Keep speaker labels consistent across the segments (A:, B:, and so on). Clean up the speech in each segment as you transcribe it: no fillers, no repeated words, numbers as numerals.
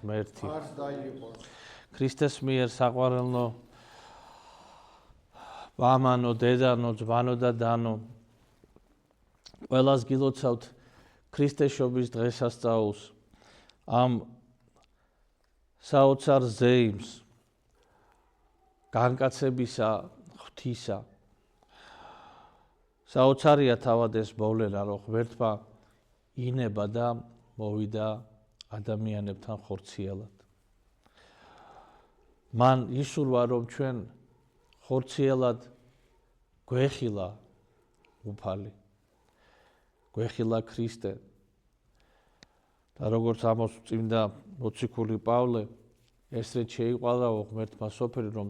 A: ღმერთი
B: არც დაიღოს
A: ქრისტეს მიერ საყვარელნო მამანო დედანო ძმანო და დანო ყველას გილოცავთ ქრისტეშობის დღესასწაულს ამ საოცარ ზეიმს განკაცებისა ღვთისა საოცარია თავად ეს მოვლენა რომ ღმერთმა ინება და მოვიდა ადამიანებთან ხორციელად მან ისურვა რომ ჩვენ ხორციელად გვეხილა უფალი გვეხილა ქრისტე და როგორც ამოს წმინდა მოციქული პავლე ესრეთ შეიყვარაო ღმერთმა სოფელი რომ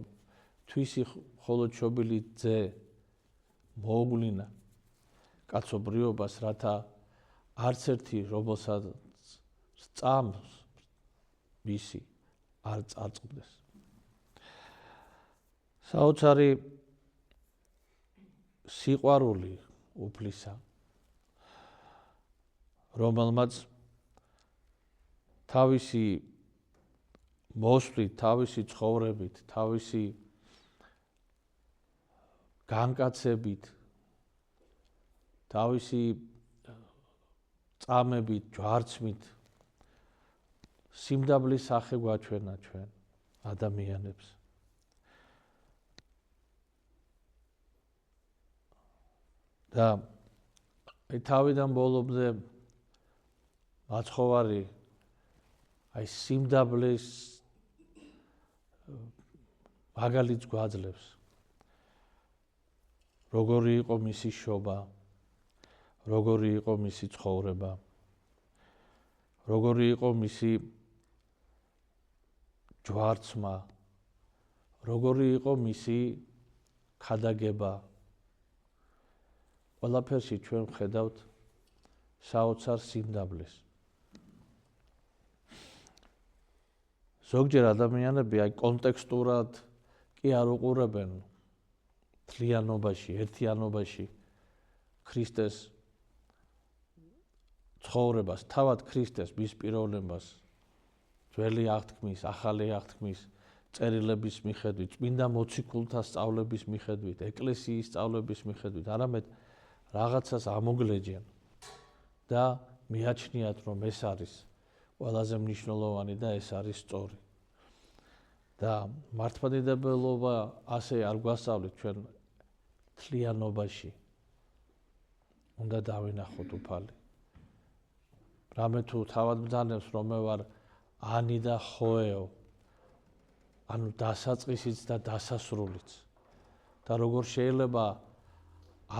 A: თვისი მხოლოდ შობილი ძე მოუგვლინა კაცობრიობას რათა არც ერთი რომელსაც სწამს მისი არ წარწყდეს საოცარი სიყვარული უფლისა რომელმაც თავისი მოსვლით, თავისი ცხოვრებით, თავისი განკაცებით, თავისი წამებით, ჯვარცმით სიმდაბლის სახე გვაჩვენა ჩვენ ადამიანებს. და თავიდან ბოლომდე მაცხოვარი აი სიმდაბლის მაგალითს გვაძლევს. როგორი იყო მისი შობა, როგორი იყო მისი ცხოვრება, როგორი იყო მისი ჯვარცმა, როგორი იყო მისი ქადაგება. ყველაფერში ჩვენ ვხედავთ საოცარ სიმდაბლეს. ზოგჯერ ადამიანები აი კონტექსტურად კი არ უყურებენ თლიანობაში, ერთიანობაში ქრისტეს ცხოვრებას, თავად ქრისტეს მის პიროვნებას, ძველი აღთქმის, ახალი აღთქმის წერილების მიხედვით, წმინდა მოციქულთა სწავლების მიხედვით, ეკლესიის სწავლების მიხედვით, არამედ რაღაცას ამოგლეჯენ და მიაჩნიათ, რომ ეს არის ყველაზე მნიშვნელოვანი და ეს არის სწორი. და მართლმადიდებლობა ასე არ გვასწავლით ჩვენ თლიანობაში. უნდა დავინახოთ უფალი. რამე თუ თავად ბრძანებს, რომ მე ვარ ანი და ხოეო, ანუ დასაწყისიც და დასასრულიც. და როგორ შეიძლება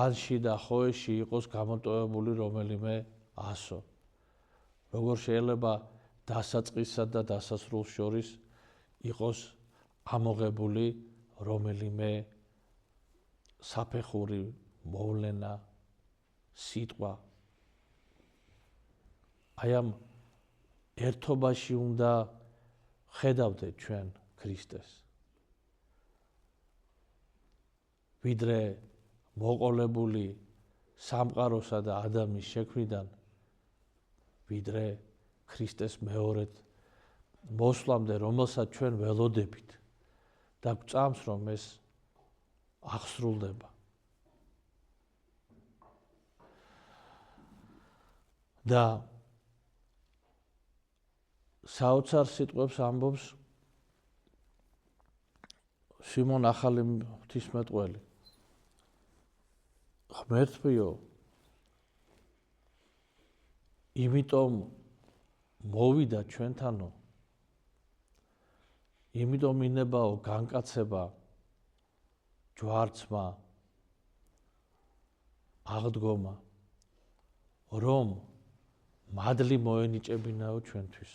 A: ანში და ხოეში იყოს გამოტოვებული რომელიმე ასო. როგორ შეიძლება დასაწყისსა და დასასრულს შორის იყოს ამოღებული რომელიმე საფეხური, მოვლენა, სიტყვა. აი ამ ერთობაში უნდა ხედავდეთ ჩვენ ქრისტეს. ვიდრე მოყოლებული სამყაროსა და ადამიანის შექმნიდან ვიდრე ქრისტეს მეორედ მოსვლამდე, რომელსაც ჩვენ ველოდებით და გვწამს, რომ ეს აღსრულდება. და საოცარ სიტყვებს ამბობს სიმონ ახალი ღვთისმეტყველი. ღმერთიო, იმიტომ მოვიდა ჩვენთანო, იმიტომ ინებაო განკაცება, ჯვარცმა, აღდგომა, რომ მადლი მოენიჭებინაო ჩვენთვის.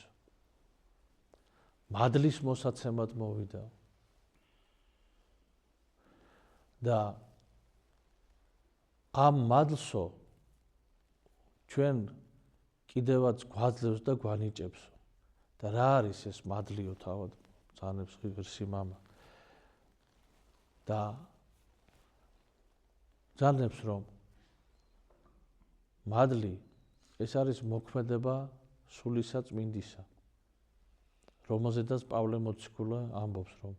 A: მადლის მოსაცემად მოვიდა. და ამ მადლსო ჩვენ კიდევაც გვაძლევს და გვანიჭებს. და რა არის ეს მადლიო თავად ბრძანებს ღირსი მამა. და ბრძანებს, რომ მადლი ეს არის მოქმედება სულისა წმინდისა. რომელზედაც პავლე მოციქული ამბობს, რომ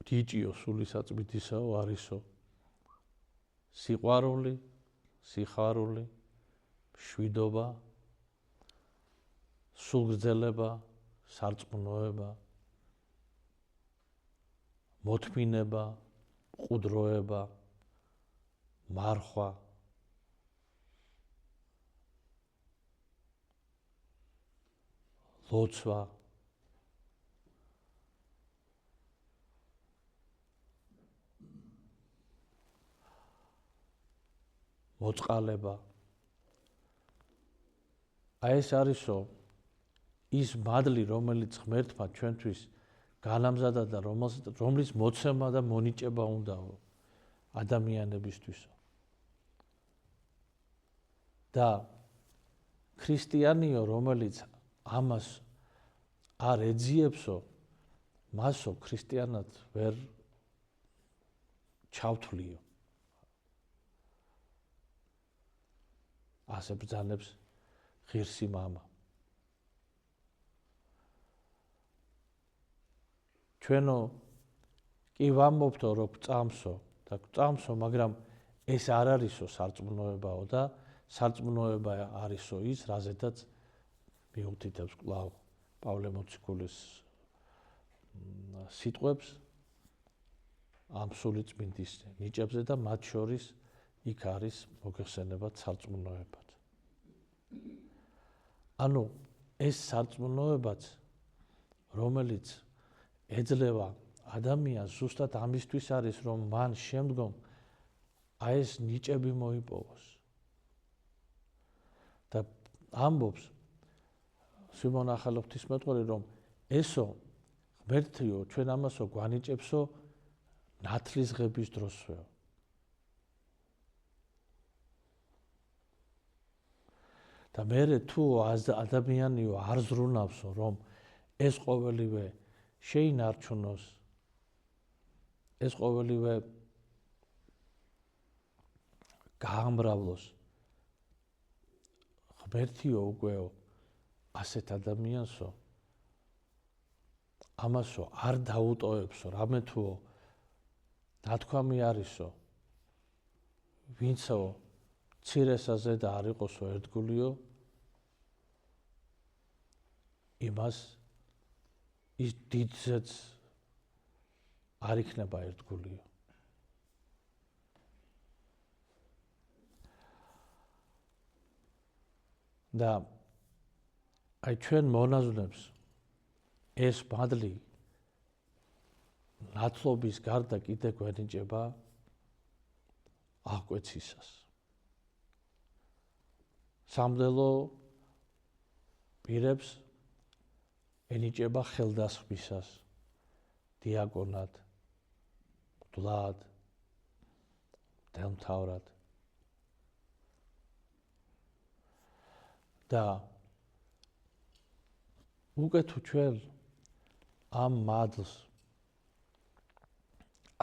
A: დიჭიო სულისაწმინდისაო არისო სიყვარული, სიხარული, მშვიდობა, სულგრძელება, სარწმუნოება, მოთმინება, მყუდროება, მარხვა, ლოცვა, მოწყალება. აი ეს არისო ის მადლი, რომელიც ღმერთმა ჩვენთვის განამზადა და რომლის მოცემა და მონიჭება უნდაო ადამიანებისთვისო. და ქრისტიანიო, რომელიც ამას არ ეძიებსო, მასო ქრისტიანად ვერ ჩავთვლიო. ასე ბრძანებს ღირსი მამა. ჩვენო კი ვამბობთო, რომ გწამსო და გწამსო, მაგრამ ეს არ არისო სარწმუნოებაო და სარწმუნოება არისო ის, რაზედაც მიუთითებს კვლავ პავლე მოციქულის სიტყვებს ამ სულიწმინდის ნიჭებზე და მათ შორის იქ არის მოგეხსენებათ სარწმუნოებაც. ანუ ეს სარწმუნოებაც, რომელიც ეძლევა ადამიანს ზუსტად ამისთვის არის, რომ მან შემდგომ აი ეს ნიჭები მოიპოვოს. და ამბობს სიმონ ახალღვთისმეტყველი, რომ ესო ღმერთიო ჩვენ ამასო გვანიჭებსო ნათლისღების დროსვეო. და მერე თუ ადამიანიო არ ზრუნავსო, რომ ეს ყოველივე შეინარჩუნოს, ეს ყოველივე გაამრავლოს, ღმერთიო უკვე ასეთ ადამიანსო ამასო არ დაუტოვებსო, რამე თუ ნათქვამი არისო, ვინცო მცირესაზე და არ იყოსო ერთგულიო, იმას ის დიდზეც არ იქნება ერთგულიო. და აი ჩვენ მონაზვნებს ეს მადლი ნათლობის გარდა კიდე გვენიჭება აღკვეცისას. სამდელო პირებს ენიჭება ხელდასხმისას, დიაკონად, მღვდლად, მღვდელმთავრად. და უკვე თუ ჩვენ ამ მადლს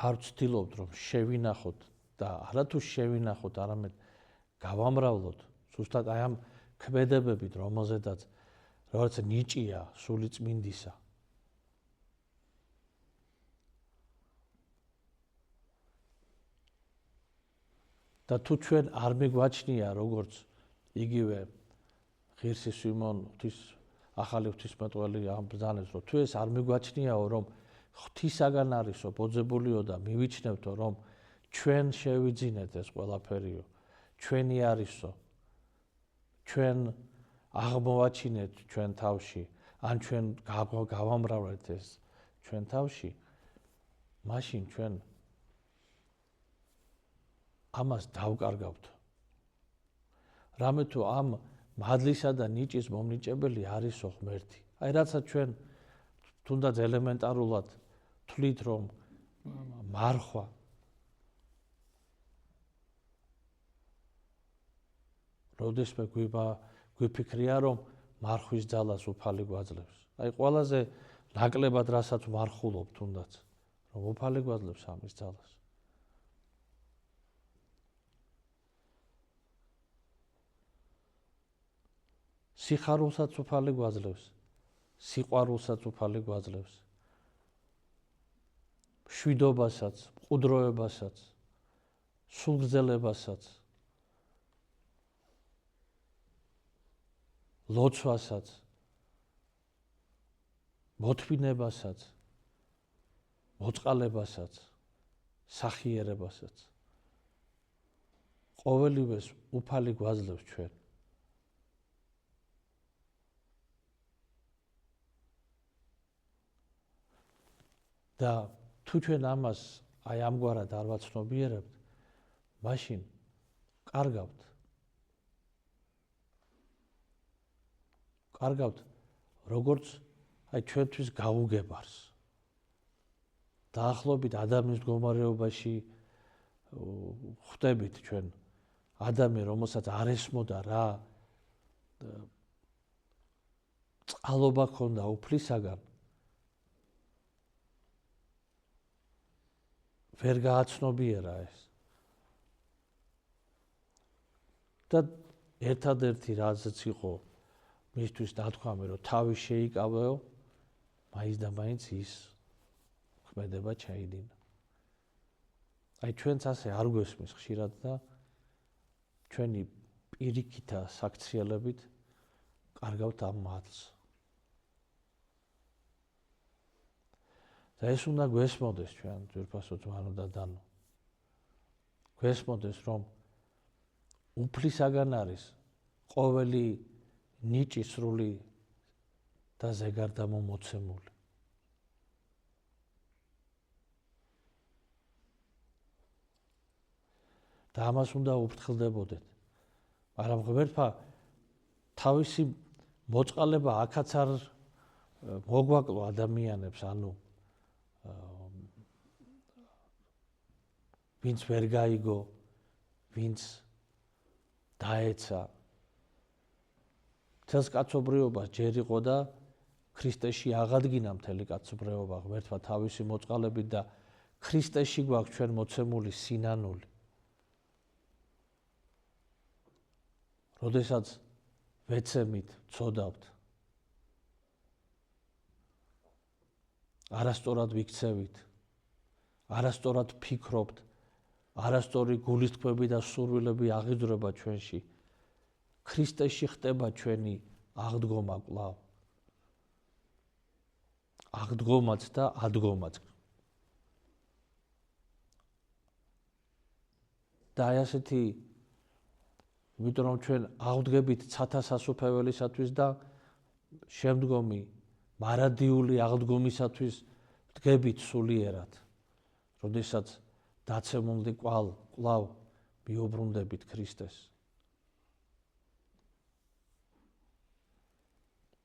A: არ ვცდილობთ, რომ შევინახოთ და არათუ შევინახოთ, არამედ გავამრავლოთ, ზუსტად აი ამ ქმედებებით, რომელზედაც როგორც ნიჭია სულიწმინდისა. და თუ ჩვენ არ მიგვაჩნია, როგორც იგივე ღირსი სიმონ ახალი ღვთისმეტყველი ამბრძანებს, რომ თუ ეს არ მიგვაჩნიაო, რომ ღვთისაგან არისო ბოძებულიო და მივიჩნევთო, რომ ჩვენ შევიძინეთ ეს ყველაფერიო, ჩვენი არისო, ჩვენ აღმოვაჩინეთ ჩვენ თავში, ან ჩვენ გავამრავლეთ ეს ჩვენ თავში, მაშინ ჩვენ ამას დავკარგავთ. რამე თუ ამ მადლისა და ნიჭის მომნიჭებელი არისო ღმერთი. აი რაცა ჩვენ თუნდაც ელემენტარულად თვლით, რომ მარხვა როდესმე გვიფიქრია, რომ მარხვის ძალას უფალი გვაძლევს. აი ყველაზე ნაკლებად რასაც მარხულობ თუნდაც, რომ უფალი გვაძლევს ამის ძალას. სიხარულსაც უფალი გვაძლევს, სიყვარულსაც უფალი გვაძლევს, მშვიდობასაც, მყუდროებასაც, სულგრძელებასაც, ლოცვასაც, მოთმინებასაც, მოწყალებასაც, სახიერებასაც. ყოველივეს უფალი გვაძლევს ჩვენ. და თუ ჩვენ ამას აი ამგვარად არ ვაცნობიერებთ, მაშინ კარგავთ როგორც აი ჩვენთვის გაუგებარს. დაახლოებით ადამიანის მდგომარეობაში ხვდებით ჩვენ ადამი, რომელსაც არ ესმოდა რა წყალობა ქონდა უფლისაგან, ვერ გააცნობიერა ეს. და ერთადერთი რაზეც იყო მისთვის ნათქვამი, რომ თავი შეიკავეო, მაინც და მაინც ის ქმედება ჩაიდინა. აი ჩვენც ასე არ გვესმის ხშირად და ჩვენი პირიქითა საქციელებით კარგავთ ამ მადლს. და ეს უნდა გვესმოდეს ჩვენ ძვირფასო ძმანო და დანო. გვესმოდეს, რომ უფლისაგან არის ყოველი ნიჭი სრული და ზეგარდამო მოცემული. და ამას უნდა უფრთხილდებოდეთ. მაგრამ ღმერთმა თავისი მოწყალება აქაც არ მოგვაკლო ადამიანებს, ანუ ვინც ვერ გაიგო, ვინც დაეცა. მთელს კაცობრიობას ჯერ იყო და ქრისტეში აღადგინა მთელი კაცობრიობა ღმერთმა თავისი მოწყალებით და ქრისტეში გვაქვს ჩვენ მოცემული სინანული. როდესაც ვეცემით, ცოდავთ, არასწორად ვიქცევით, არასწორად ფიქრობთ, არასწორი გულისთქმები და სურვილები აღიძვრება ჩვენში, ქრისტეში ხდება ჩვენი აღდგომა კვლავ. აღდგომაც და ადგომაც. და აი ასეთი, იმიტომ რომ ჩვენ აღდგებით ცათა სასუფეველისათვის და შემდგომი მარადიული აღდგომისათვის ვდგებით სულიერად, როდესაც დაცემულნი კვლავ მიუბრუნდებით ქრისტეს.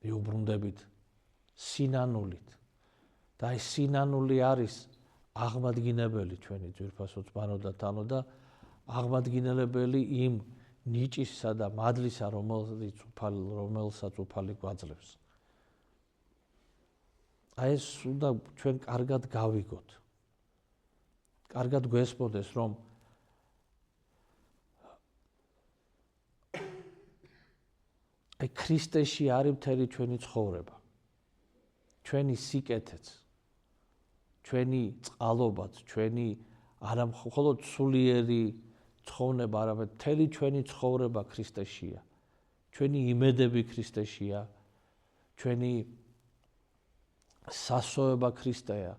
A: მიუბრუნდებით სინანულით. და ეს სინანული არის აღმადგინებელი ჩვენი ძვირფასო ძმანო და თანო და აღმადგინებელი იმ ნიჭისა და მადლისა, რომელსაც უფალი გვაძლევს. აი ეს უნდა ჩვენ კარგად გავიგოთ. კარგად გვესმოდეს, რომ აი ქრისტეში არის მთელი ჩვენი ცხოვრება. ჩვენი სიკეთეც, ჩვენი წყალობაც, ჩვენი არა მხოლოდ სულიერი ცხოვრება, არამედ მთელი ჩვენი ცხოვრება ქრისტეშია. ჩვენი იმედები ქრისტეშია, ჩვენი სასოება ქრისტეა.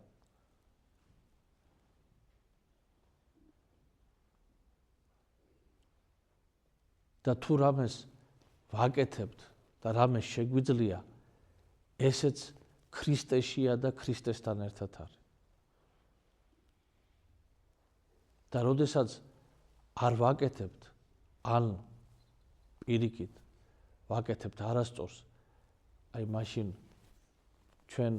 A: და თუ რამეს ვაკეთებთ და რამეს შეგვიძლია, ესეც ქრისტეშია და ქრისტესთან ერთად არის. და როდესაც არ ვაკეთებთ, ან პირიქით ვაკეთებთ არასწორს, აი მაშინ ჩვენ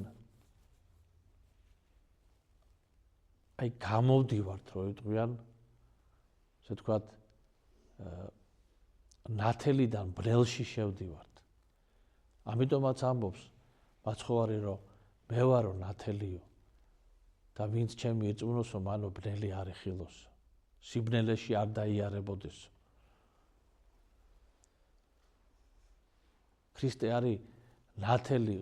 A: აი გამოვდივართ, რომ იტყვიან, ესე ვთქვათ, ნათელიდან ბრელში შევდივართ. ამიტომაც ამბობს მაცხოვარი, რომ მე ვარო ნათელიო და ვინც ჩემი ირწმუნოსო, მანო ბნელი არ ეხილოსო. სიბნელეში არ დაიარებოდესო. ქრისტე არის ნათელი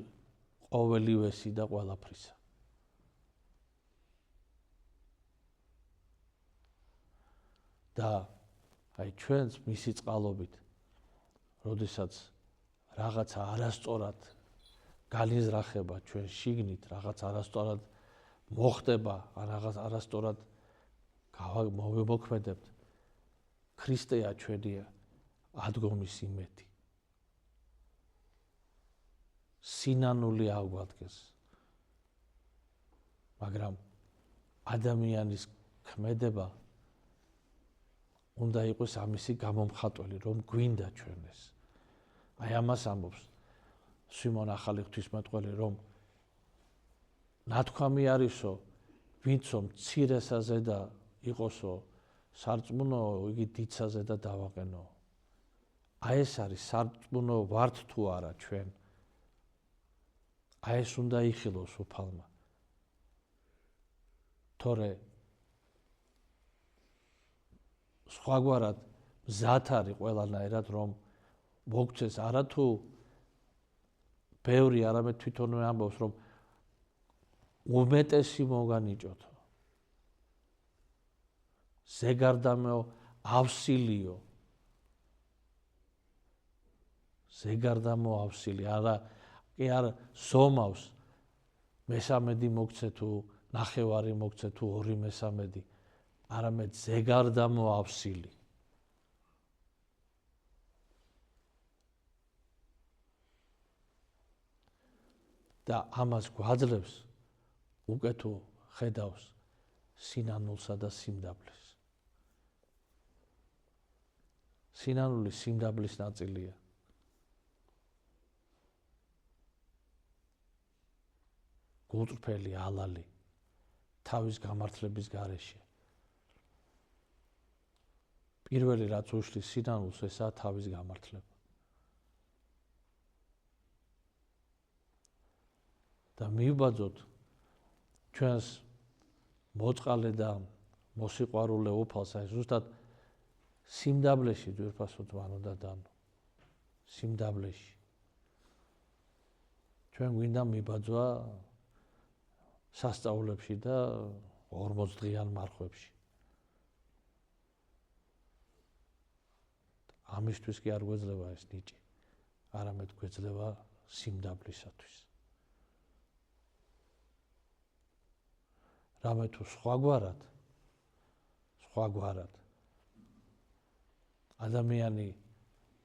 A: ყოველივესი და ყველაფრისა. და აი ჩვენს მისი წყალობით, როდესაც რაღაცა არასწორად განიზრახება ჩვენ შიგნით, რაღაც არასწორად მოხდება, ან რაღაც არასწორად მოვიმოქმედებთ, ქრისტეა ჩვენია ადგომის იმედი. სინანული აგვადგეს. მაგრამ ადამიანის ქმედება უნდა იყოს ამისი გამომხატველი, რომ გვინდა ჩვენ ეს. აი ამას ამბობს სიმონ ახალი ღვთისმეტყველი, რომ ნათქვამი არისო, ვინცო მცირესაზე და იყოსო სარწმუნო, იგი დიდსაზე და დავაყენო. აი ეს არის სარწმუნო ვართ თუ არა ჩვენ. აი ეს უნდა იხილოს უფალმა. თორე სხვაგვარად მზად არის ყველანაირად, რომ მოგცეს არათუ ბევრი, არამედ თვითონვე ამბობს, რომ უმეტესი მოგანიჭოთო. ზეგარდამო ავსილიო. ზეგარდამო ავსილი, არა, კი არა ზომავს მესამედი მოგცე თუ ნახევარი მოგცე თუ 2/3, არამედ ზეგარდამო ავსილი. და ამას გვაძლევს უკვე თუ ხედავს სინანულსა და სიმდაბლეს. სინანული სიმდაბლის ნაწილია. გულწრფელი ალალი თავის გამართლების გარეშე. პირველი რაც უშლის სინანულს, ესაა თავის გამართლება. და მივბაძოთ ჩვენს მოწყალე და მოსიყვარულე უფალს, აი ზუსტად სიმდაბლეში ძვირფასოდ მან უნდა დანო. სიმდაბლეში. ჩვენ გვინდა მიბაძვა სასწაულებში და 40 დღიან მარხვებში. ამისთვის კი არ გვეძლება ეს ნიჭი, არამედ გვეძლება სიმდაბლისათვის. რამე თუ სხვაგვარად ადამიანი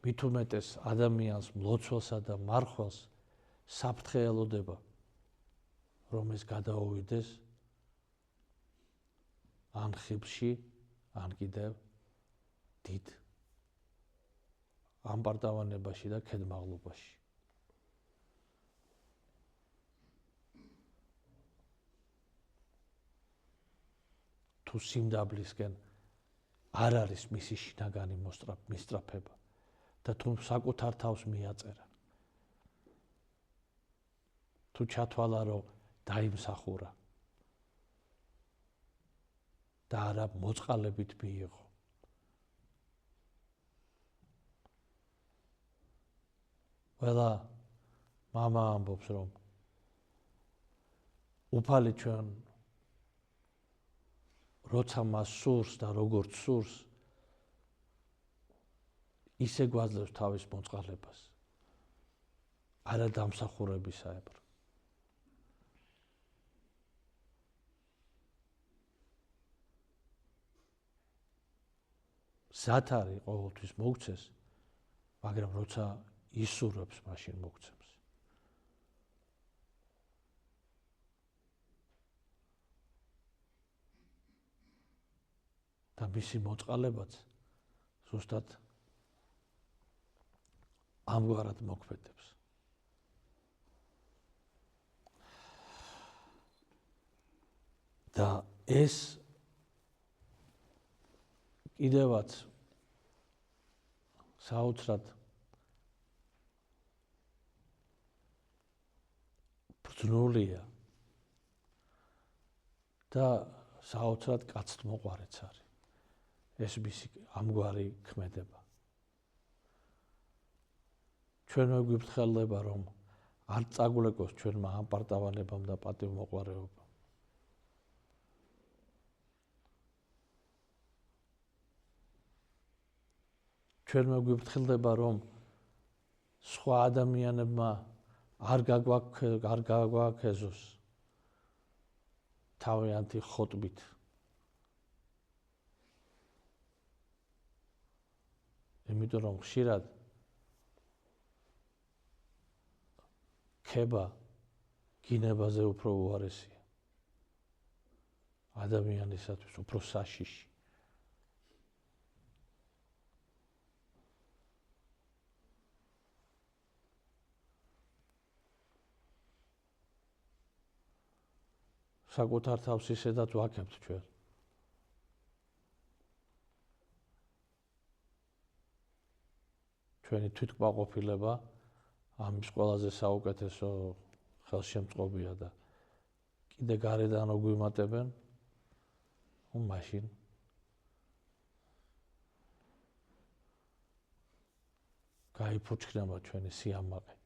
A: მით უმეტეს ადამიანს მლოცველსა და მარხვალს საფრთხე ელოდება, რომ ეს გადაუვიდეს ან ხიბში, ან კიდევ დიდ ამპარტავანებაში და ქედმაღლობაში. თუ სიმდაბლისკენ არ არის მისი შინაგანი მისწრაფება და თუ საკუთარ თავს მიაწერა, თუ ჩათვალა, რომ დაიმსახურა და არა მოწყალებით მიიღო. ყველა მამა ამბობს, რომ უფალი ჩვენ როცა მას სურს და როგორც სურს, ისე გვაძლევს თავის მოწყალებას, არა დამსახურებისაებრ. მზად არის ყოველთვის მოგცეს, მაგრამ როცა ისურვებს, მაშინ მოგცემს. და მისი მოწყალებაც ზუსტად ამგვარად მოქმედებს. და ეს კიდევაც საოცრად ბრძნულია და საოცრად კაცთმოყვარეც არის. ეს მისი ამგვარი ქმედება. ჩვენ გვიფრთხილდება რომ არ წაგულეკოს ჩვენმა ამპარტავალებამ და პატივმოყვარეობამ. ჩვენ გვიფრთხილდება რომ სხვა ადამიანებმა არ გაგვაქეზოს თავიანთი ხოტბით. იმიტომ რომ ხშირად ქება გინებაზე უფრო უარესია. ადამიანისათვის უფრო საშიში. საკუთარ თავს ისედაც ვაქებთ ჩვენ. ჩვენი თვითკმაყოფილება ამის ყველაზე საუკეთესო ხელშემწყობია და კიდე გარედან გვიმატებენ, მაშინ გაიფუჩქნება ჩვენი სიამაყე.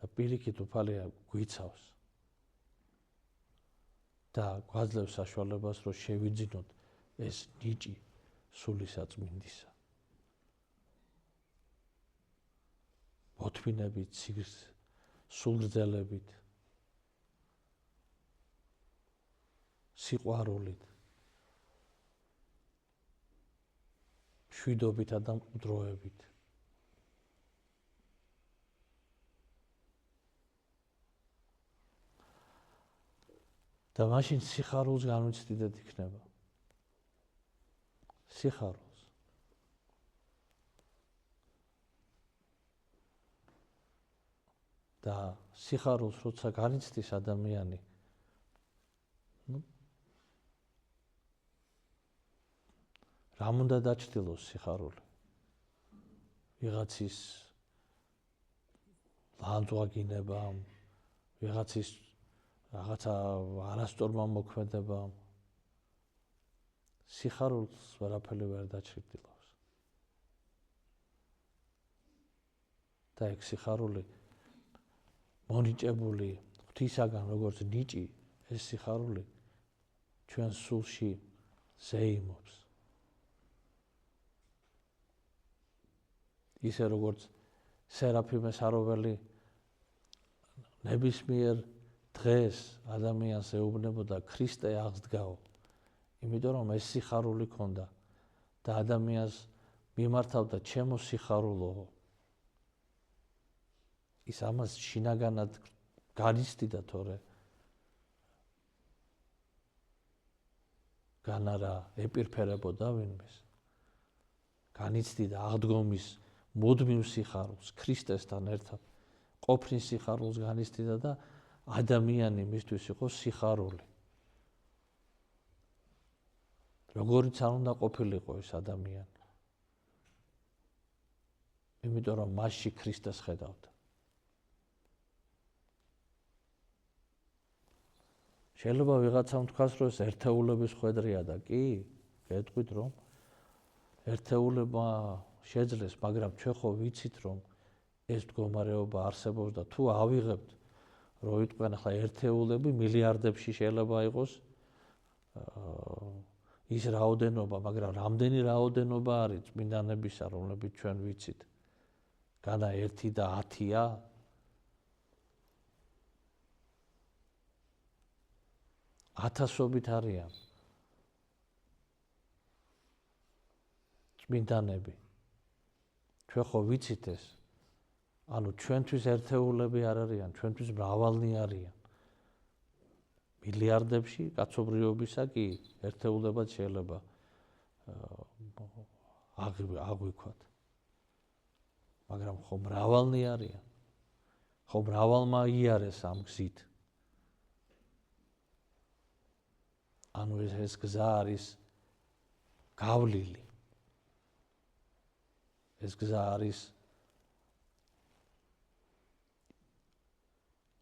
A: და პირიქით უფალია გვიცავს და გვაძლევს საშუალებას, რომ შევიძინოთ ეს ნიჭი სულისაწმინდისა. მოთმინებით, სულგრძელებით, სიყვარულით, მშვიდობითა და მყუდროებით. და მაშინ სიხარულს განვიცდიდეთ იქნება. სიხარულს. და სიხარულს როცა განიცდის ადამიანი, რამ უნდა დაჩრდილოს სიხარული? ვიღაცის ლანძღვაგინებამ, ვიღაცის რაღაცა არასწორმა მოქმედებამ. სიხარულს ვერაფერი ვერ დაჩრდილავს. და ეგ სიხარული მონიჭებული ღვთისაგან როგორც ნიჭი, ეს სიხარული ჩვენ სულში ზეიმობს. ისე როგორც სერაფიმე საროველი ნებისმიერ დღეს ადამიანს ეუბნებოდა ქრისტე აღსდგაო. იმიტომ რომ ეს სიხარული ქონდა და ადამიანს მიმართავდა ჩემო სიხარულო. ის ამას შინაგანად განიცდიდა თორე განარა ეპირფერებოდა ვინმეს. განიცდიდა აღდგომის მუდმივ სიხარულს, ქრისტესთან ერთად ყოფნის სიხარულს განიცდიდა და ადამიანი მისთვის იყო სიხარული. როგორიც არ უნდა ყოფილიყო ეს ადამიანი. იმიტომ რომ მასში ქრისტეს ხედავდა. შეიძლება ვიღაცამ თქვას, რომ ეს ერთეულების ხვედრია და კი, გეტყვით რომ ერთეულებმა შეძლეს, მაგრამ ჩვენ ხო ვიცით რომ ეს მდგომარეობა არსებობს და თუ ავიღებთ რომ ვიტყვენ ახლა ერთეულები მილიარდებში შეიძლება იყოს ის რაოდენობა, მაგრამ რამდენი რაოდენობა არის წმინდანებისა, რომლებიც ჩვენ ვიცით? განა 1 და 10-ია? ათასობით არიან წმინდანები. ჩვენ ხო ვიცით ეს? ანუ ჩვენთვის ერთეულები არ არიან, ჩვენთვის მრავალნი არიან. მილიარდებში კაცობრიობისა კი ერთეულებად შეიძლება აღვიქვათ. მაგრამ ხო მრავალნი არიან. ხო მრავალმა იარეს ამ გზით. ანუ ეს გზა არის გავლილი. ეს გზა არის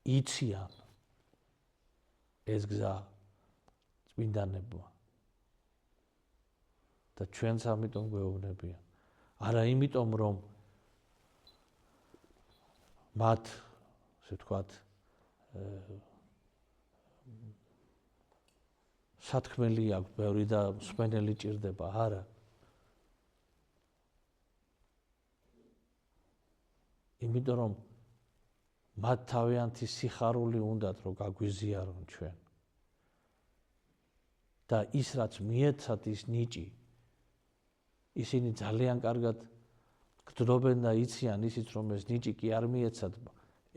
A: იციან. ეს გზა წმინდანებმა და ჩვენც ამიტომ გვეუბნებიან. არა იმიტომ რომ მათ ასე ვთქვათ სათქმელი აქვს ბევრი და მსმენელი ჭირდება, არა. იმიტომ რომ მათ თავიანთი სიხარული უნდათ რომ გაგვიზიარონ ჩვენ. და ის რაც მიეცათ ის ნიჭი, ისინი ძალიან კარგად გრძნობენ და იციან ისიც რომ ეს ნიჭი კი არ მიეცათ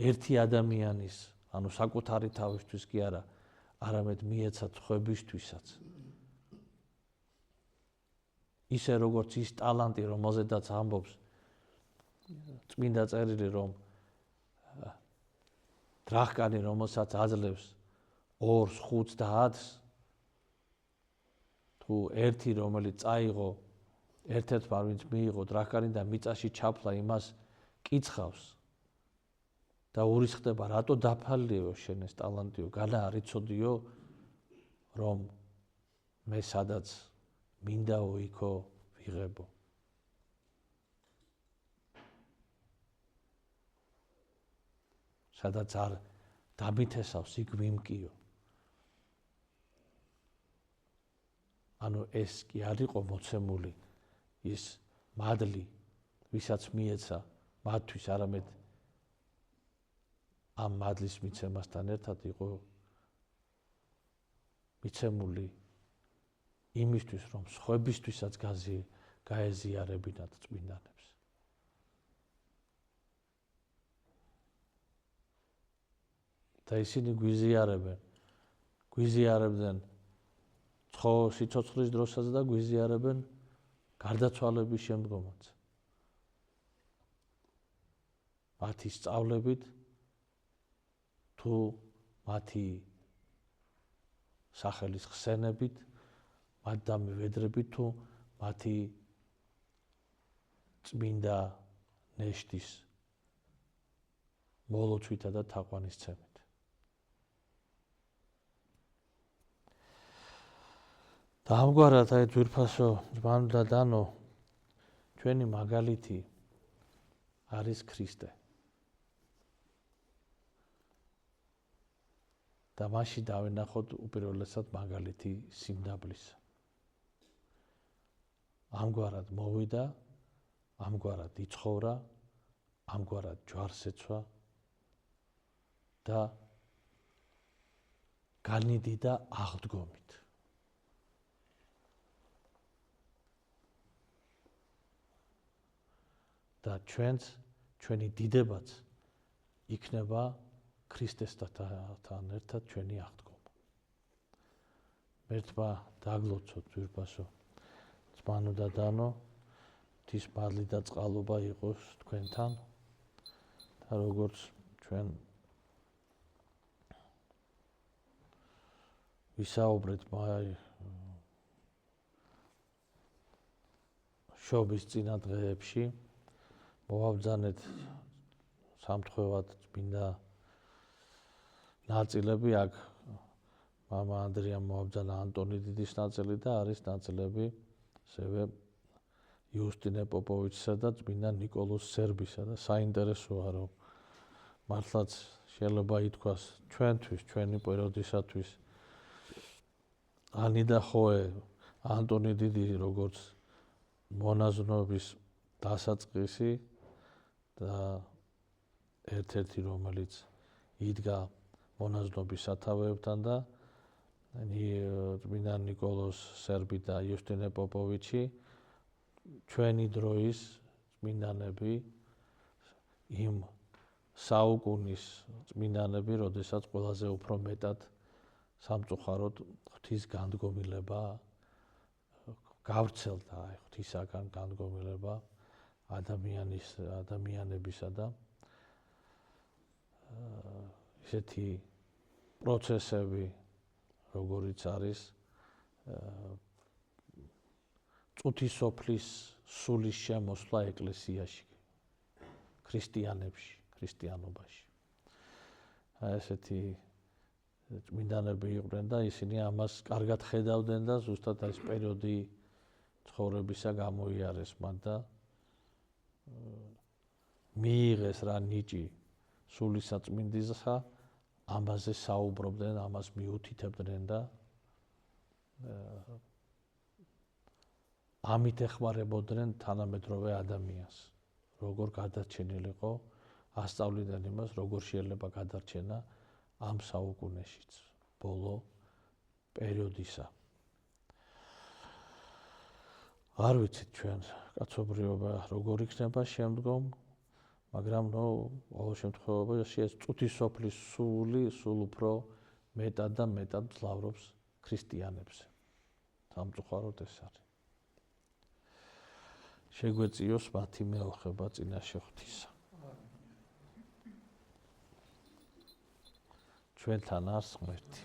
A: ერთი ადამიანის, ანუ საკუთარი თავისთვის კი არა, არამედ მიეცათ ხვებისთვისაც. ისე როგორც ის ტალანტი, რომელზედაც ამბობს წმინდა წერილი, რომ დრახკანი, რომელსაც აძლევს 2-ს, 5-ს და 10-ს, თუ ერთი რომელიც წაიღო, ერთ-ერთმა ვინც მიიღო დრახკანი და მიწაში ჩაფლა, იმას კიცხავს და ურისხდება, რატო დაფალიო შენ ეს ტალანტიო, განა არ იცოდიო, რომ მე სადაც მინდაო იქო ვიღებო. სადაც არ დამითესავს, იქ ვიმკიო. ანუ ეს კი არ იყო მოცემული ის მადლი, ვისაც მიეცა მათთვის, არამედ ამ მადლის მიცემასთან ერთად იყო მიცემული იმისთვის, რომ სხვებისთვისაც გაეზიარებინათ წმინდანებს. და ისინი გვიზიარებდნენ სიცოცხლის დროსაც და გვიზიარებენ გარდაცვალების შემდგომაც. მათი სწავლებით თუ მათი სახელის ხსენებით, მათ დამევედრებით თუ მათი წმინდა ნეშტის მოლოცვითა და თაყვანისცემით. და ამგვარად აი ძვირფასო ძმანო და დანო, ჩვენი მაგალითი არის ქრისტე. და მაშინ დავენახოთ უპირველესად მაგალითი სიმდაბლისა. ამგვარად მოვიდა, ამგვარად იცხოვრა, ამგვარად ჯვარს ეცვა და განიდიდა აღდგომით. და ჩვენი დიდებაც იქნება ქრისტესთან ერთად ჩვენი აღდგომა. მერთმა დაგლოცოთ ძვირფასო ძმანო და დანო, ღვთის მადლი და წყალობა იყოს თქვენთან და როგორც ჩვენ ვისაუბრეთ შობის წინა დღეებში, მოვაბრძანეთ სამთხვევად წმინდა ნაწილები, აქ მამა ანდრიამ მოაბრძანა ანტონი დიდის ნაწილი და არის ნაწილები ასევე იუსტინე პოპოვიჩისა და წმინდა ნიკოლოზ სერბისა და საინტერესოა, რომ მართლაც შეიძლება ითქვას ჩვენთვის, ჩვენი პერიოდისათვის ანი და ხოე ანტონი დიდი როგორც მონაზვნობის დასაწყისი და ერთ-ერთი რომელიც იდგა მონაზვნობის სათავეებთან და წმინდა ნიკოლოზ სერბი და იუსტინე პოპოვიჩი ჩვენი დროის წმინდანები, იმ საუკუნის წმინდანები, როდესაც ყველაზე უფრო მეტად სამწუხაროდ ღვთის განდგომილება გავრცელდა, ღვთისაგან განდგომილება ადამიანებისა და ისეთი პროცესები, როგორიც არის წუთის სოფლის სულის შემოსვლა ეკლესიაში, ქრისტიანებში, ქრისტიანობაში. ესეთი წმინდანები იყვნენ და ისინი ამას კარგად ხედავდნენ და ზუსტად ეს პერიოდი ცხოვრებისა გამოიარეს მათ და მიიღეს რა ნიჭი სულისაწმინდისა, ამაზე საუბრობდნენ, ამას მიუთითებდნენ და ამით ეხმარებოდნენ თანამედროვე ადამიანს, როგორ გადარჩენილიყო, ასწავლიდან იმას, როგორ შეიძლება გადარჩენა ამ საუკუნეშიც, ბოლო პერიოდისა. არ ვიცით ჩვენ კაცობრიობა როგორ იქნება შემდგომ, მაგრამ ყოველ შემთხვევაში ეს წუთისოფლის სული სულ უფრო მეტად და მეტად მძლავრობს ქრისტიანებზე. სამწუხაროდ ეს არის. შეგვეციოს მათი მეოხება წინაშე ღვთისა. ჩვენთან არს ღმერთი.